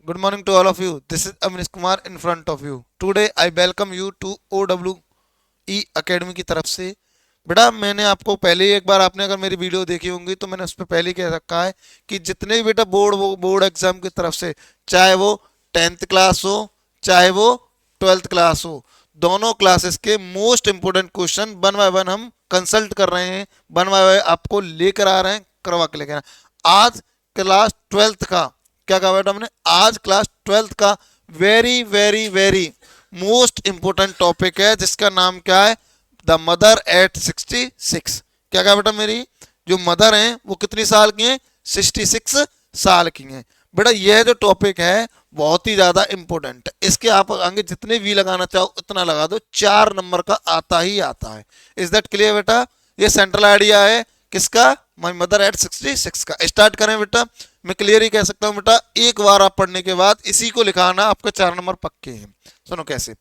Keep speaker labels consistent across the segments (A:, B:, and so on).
A: Good morning to all of you. This is Amnish Kumar in front of you. Today I welcome you to OWE Academy की तरफ से। बेटा मैंने आपको पहले ही एक बार आपने अगर मेरी वीडियो देखी होंगी तो मैंने उस पर पहले ही कह रखा है कि जितने भी बेटा बोर्ड एग्जाम की तरफ से, चाहे वो 10th क्लास हो चाहे वो 12th क्लास हो, दोनों क्लासेस के most important question one by one हम कंसल्ट कर रहे हैं, वन बाय वन आपको लेकर आ रहे हैं, करवा के लेकर आ रहे हैं। आज क्लास 12th का क्या कहा बेटा हमने, आज क्लास 12th का very very very most important topic है जिसका नाम क्या है, द मदर एट 66। क्या कहा बेटा, मेरी जो मदर हैं वो कितनी साल की हैं, 66 साल की हैं। बेटा यह जो टॉपिक है बहुत ही ज्यादा इंपॉर्टेंट है, इसके आप आगे जितने भी लगाना चाहो उतना लगा दो, 4 नंबर का आता ही आता है। इज दैट क्लियर बेटा? ये सेंट्रल आइडिया है किसका, माई मदर एट 66 का। स्टार्ट करें बेटा, मैं क्लियर ही कह सकता हूं बेटा, एक बार आप पढ़ने के बाद इसी को लिखाना, आपके 4 नंबर पक्के हैं। सुनो कैसे।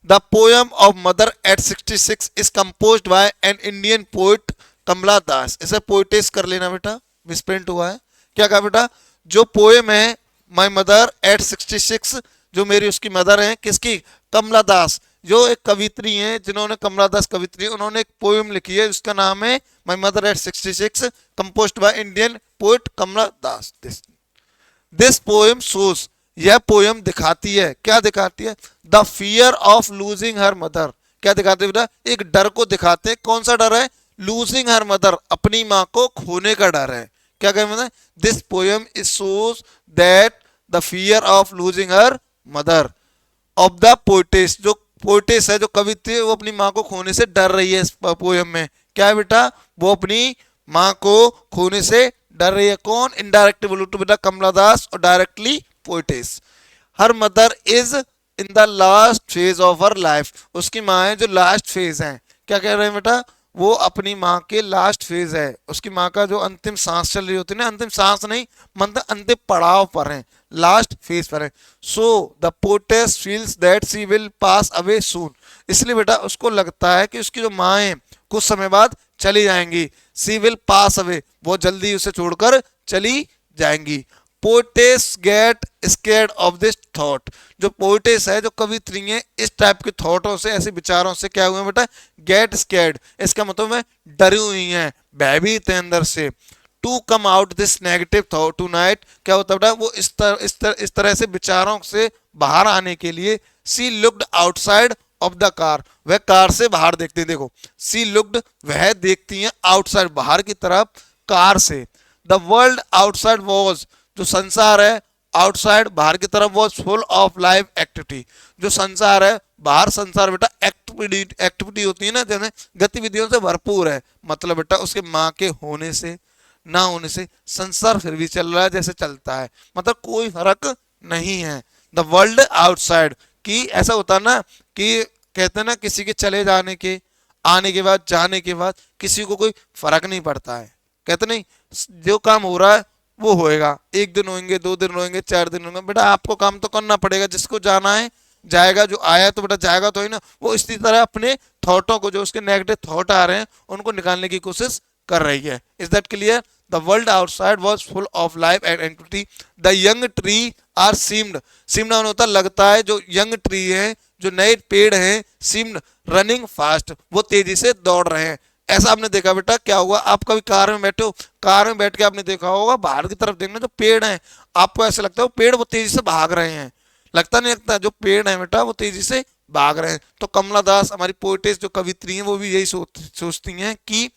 A: The poem of mother at 66 is composed by an Indian poet Kamala Das. इसे पोइटेस कर लेना बेटा, मिसप्रिंट हुआ है। क्या कहा बेटा, जो पोएम है माई मदर एट 66, जो मेरी उसकी मदर है किसकी, कमला दास, जो एक कवित्री हैं, जिन्होंने कमला दास कवित्री, उन्होंने एक पोएम लिखी है जिसका नाम है my mother at 66, composed by Indian poet Kamala Das. This poem shows, यह पोएम दिखाती है, क्या दिखाती है, the fear of losing her mother. क्या दिखाते हैं बेटा, एक डर को दिखाते हैं। कौन सा डर है, लूजिंग हर मदर, अपनी माँ को खोने का डर है। क्या कहते हैं, this poem is shows that the fear of losing her mother of the poetess. जो पोइटेस है, जो कवित्री, वो अपनी माँ को खोने से डर रही है इस पोएम में। क्या है बेटा, वो अपनी माँ को खोने से डर रही है। कौन, इनडायरेक्टली बोलो तो बेटा कमला दास, और directly poetess. Her mother is in the last phase of her life, उसकी माँ है जो लास्ट फेज है। क्या कह रहे हैं बेटा, वो अपनी माँ के लास्ट फेज है, उसकी माँ का जो अंतिम सांस चल रही होती है ना, अंतिम सांस नहीं मतलब अंतिम पड़ाव पर है, लास्ट फेज पर है। So the poetess feels that she will pass away soon, इसलिए बेटा उसको लगता है कि उसकी जो माँ है कुछ समय बाद चली जाएंगी। सी विल पास अवे, वो जल्दी उसे छोड़कर चली जाएंगी। Poetess get scared of this thought, जो पोइटेस है, जो कवित्री है, इस टाइप के थॉटों से, ऐसे विचारों से क्या हुए हैं बेटा, गेट स्केर्ड, इसका मतलब है डरी हुई हैं, भयभीत है अंदर से। To come out this negative thought tonight, क्या होता है बेटा, वो इस तरह से विचारों से बाहर आने के लिए, she looked outside of the car, वह कार से बाहर देखती है। देखो, सी लुक्ड, वह देखती हैं, आउटसाइड बाहर की तरफ, कार से। द वर्ल्ड आउटसाइड वॉज, जो संसार है आउटसाइड बाहर की तरफ, was full of live activity, जो संसार है बाहर, संसार बेटा एक्टिविटी होती है ना, जैसे गतिविधियों से भरपूर है। मतलब बेटा उसके माँ के होने से ना होने से संसार फिर भी चल रहा है जैसे चलता है, मतलब कोई फर्क नहीं है। द वर्ल्ड आउटसाइड, कि ऐसा होता ना कि कहते हैं ना, किसी के चले जाने के, आने के बाद, जाने के बाद किसी को कोई फर्क नहीं पड़ता है। कहते नहीं, जो काम हो रहा है वो होएगा, 1 दिन होंगे, 2 दिन होंगे, 4 दिन होंगे, बेटा आपको काम तो करना पड़ेगा, जिसको जाना है जाएगा, जो आया तो बेटा जाएगा तो ही ना। वो इसी तरह अपने थॉटों को, जो उसके नेगेटिव थॉट आ रहे हैं, उनको निकालने की कोशिश कर रही है। Is that clear? The world outside was full of life and activity. The young tree are seemed, seemed होता लगता है, जो यंग ट्री है, जो नए पेड़ हैं, सीम्ड रनिंग फास्ट, वो तेजी से दौड़ रहे हैं। ऐसा आपने देखा बेटा, क्या हुआ, आप कभी कार में बैठे हो, कार में बैठ के आपने देखा होगा बाहर की तरफ देखना, जो पेड़ हैं, आपको ऐसा लगता है वो पेड़ वो तेजी से भाग रहे हैं, लगता नहीं लगता, जो पेड़ है बेटा वो तेजी से भाग रहे हैं। तो कमला दास, हमारी पोइटेस जो कवित्री हैं, वो भी यही सोचती हैं कि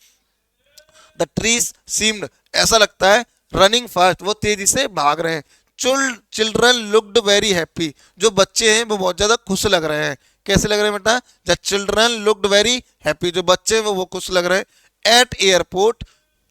A: द ट्रीज सीम्ड, ऐसा लगता है, रनिंग फास्ट, वो तेजी से भाग रहे हैं। चिल्ड्रन लुक्ड वेरी हैप्पी, जो बच्चे हैं वो बहुत ज्यादा खुश लग रहे हैं। कैसे लग रहे हैं बेटा, the children looked very happy, जो बच्चे हैं वो खुश लग रहे हैं। एट एयरपोर्ट,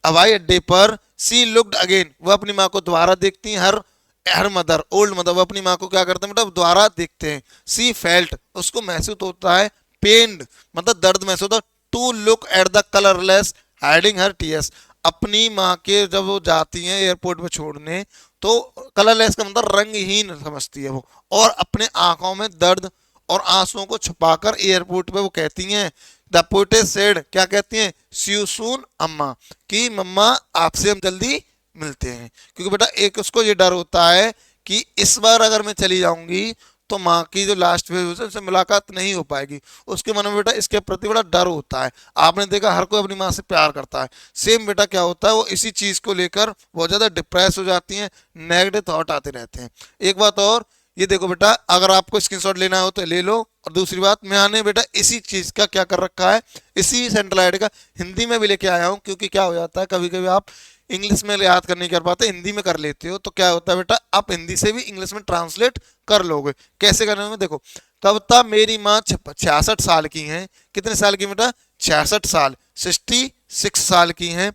A: हवाई अड्डे पर, सी लुक्ड अगेन, वो अपनी माँ को दोबारा देखती हैं। हर हर मदर, ओल्ड मदर, वो अपनी माँ को क्या करते हैं बेटा, दोबारा देखते हैं। सी फेल्ट, उसको महसूस होता है, पेन्ड मतलब दर्द महसूस होता है। To look at the colourless hiding her tears, अपनी माँ के जब वो जाती हैं एयरपोर्ट पे छोड़ने, तो कलरलेस का मतलब रंगहीन समझती है वो, और अपने आंखों में दर्द और आंसुओं को छुपाकर एयरपोर्ट पे वो कहती हैं, द पोइटेस सेड, क्या कहती हैं, सी यू सून अम्मा, कि मम्मा आपसे हम जल्दी मिलते हैं। क्योंकि बेटा एक उसको ये डर होता है कि इस बार अगर मैं चली जाऊंगी तो माँ की जो लास्ट फेज है उससे मुलाकात नहीं हो पाएगी। उसके मन में बेटा इसके प्रति बड़ा डर होता है। आपने देखा हर कोई अपनी माँ से प्यार करता है, सेम बेटा क्या होता है वो इसी चीज को लेकर बहुत ज्यादा डिप्रेस हो जाती हैं, नेगेटिव थॉट आते रहते हैं। एक बात और, ये देखो बेटा, अगर आपको स्क्रीनशॉट लेना हो तो ले लो। और दूसरी बात, मैंने बेटा इसी चीज का क्या कर रखा है, इसी सेंट्रल आईडी का हिंदी में भी लेके आया हूँ, क्योंकि क्या हो जाता है कभी कभी आप इंग्लिश में याद कर नहीं कर पाते, हिंदी में कर लेते हो, तो क्या होता है बेटा आप हिंदी से भी इंग्लिश में ट्रांसलेट कर लोगे। कैसे करने में देखो, कविता मेरी माँ 66 साल की हैं। कितने साल की बेटा? 66 साल, 66 साल की हैं।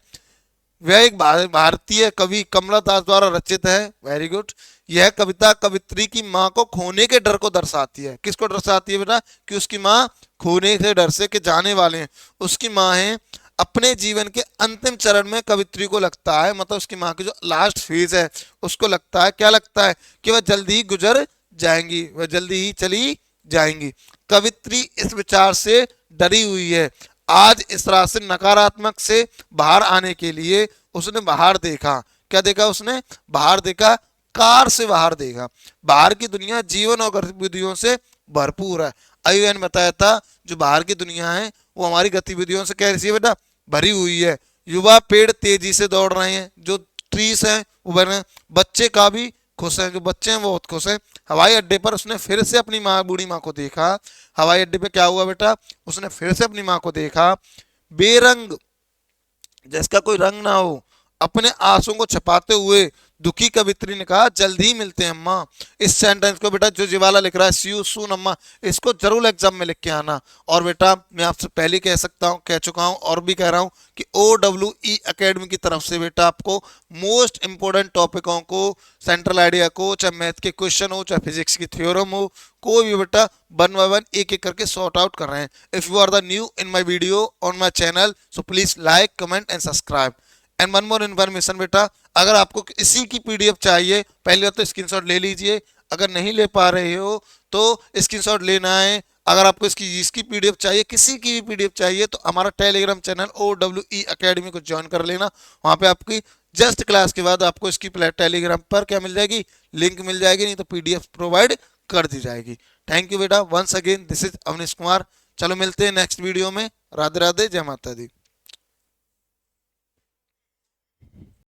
A: वह एक भारतीय कवि कमला दास द्वारा रचित है। Very good. यह कविता कवित्री की माँ को खोने के डर को दर्शाती है। किसको दर्शाती है बेटा? कि उसकी माँ खोने के डर से के जाने वाले हैं, उसकी माँ है। अपने जीवन के अंतिम चरण में कवित्री को लगता है, मतलब उसकी माँ की जो लास्ट फेज है उसको लगता है, क्या लगता है? कि वह जल्दी ही गुजर जाएंगी, वह जल्दी ही चली जाएंगी। कवित्री इस विचार से डरी हुई है। आज इस तरह से नकारात्मक से बाहर आने के लिए उसने बाहर देखा। क्या देखा उसने? बाहर देखा, कार से बाहर देखा। बाहर की दुनिया जीवन और गतिविधियों से भरपूर है। अभी मैंने बताया था जो बाहर की दुनिया है वो हमारी गतिविधियों से कैसी है बेटा? भरी हुई है। युवा पेड़ तेजी से दौड़ रहे हैं, जो ट्रीज हैं वो बने। बच्चे का भी खुश हैं, जो बच्चे हैं वो बहुत खुश हैं। हवाई अड्डे पर उसने फिर से अपनी माँ, बूढ़ी माँ को देखा। हवाई अड्डे पे क्या हुआ बेटा? उसने फिर से अपनी माँ को देखा। बेरंग, जिसका कोई रंग ना हो, अपने आंसुओं को छुपाते हुए दुखी कवित्री ने कहा जल्द ही मिलते हैं अम्मा। इस सेंटेंस को बेटा जो जीवाला लिख रहा है, सी यू सून अम्मा, इसको जरूर एग्जाम में लिख के आना। और बेटा मैं आपसे पहले कह सकता हूँ, कह चुका हूँ और भी कह रहा हूँ कि OEE अकेडमी की तरफ से बेटा आपको मोस्ट इंपोर्टेंट टॉपिकों को, सेंट्रल आइडिया को, चाहे मैथ के क्वेश्चन हो, चाहे फिजिक्स की थ्योरम हो, कोई भी बेटा 1 बाय 1 एक एक करके सॉर्ट आउट कर रहे हैं। If you are the new in my video on my channel, so please like, comment and subscribe. And one more information बेटा, अगर आपको इसी की PDF चाहिए, पहले तो स्क्रीनशॉट ले लीजिए। अगर नहीं ले पा रहे हो तो स्क्रीनशॉट लेना है। अगर आपको इसकी PDF चाहिए, किसी की भी PDF चाहिए, तो हमारा टेलीग्राम चैनल OEE अकेडमी को ज्वाइन कर लेना। वहां पे आपकी जस्ट क्लास के बाद आपको इसकी टेलीग्राम पर क्या मिल जाएगी? लिंक मिल जाएगी, नहीं तो PDF प्रोवाइड कर दी जाएगी। थैंक यू बेटा, once again this is Avnish Kumar. चलो मिलते हैं नेक्स्ट वीडियो में। राधे राधे, जय माता दी।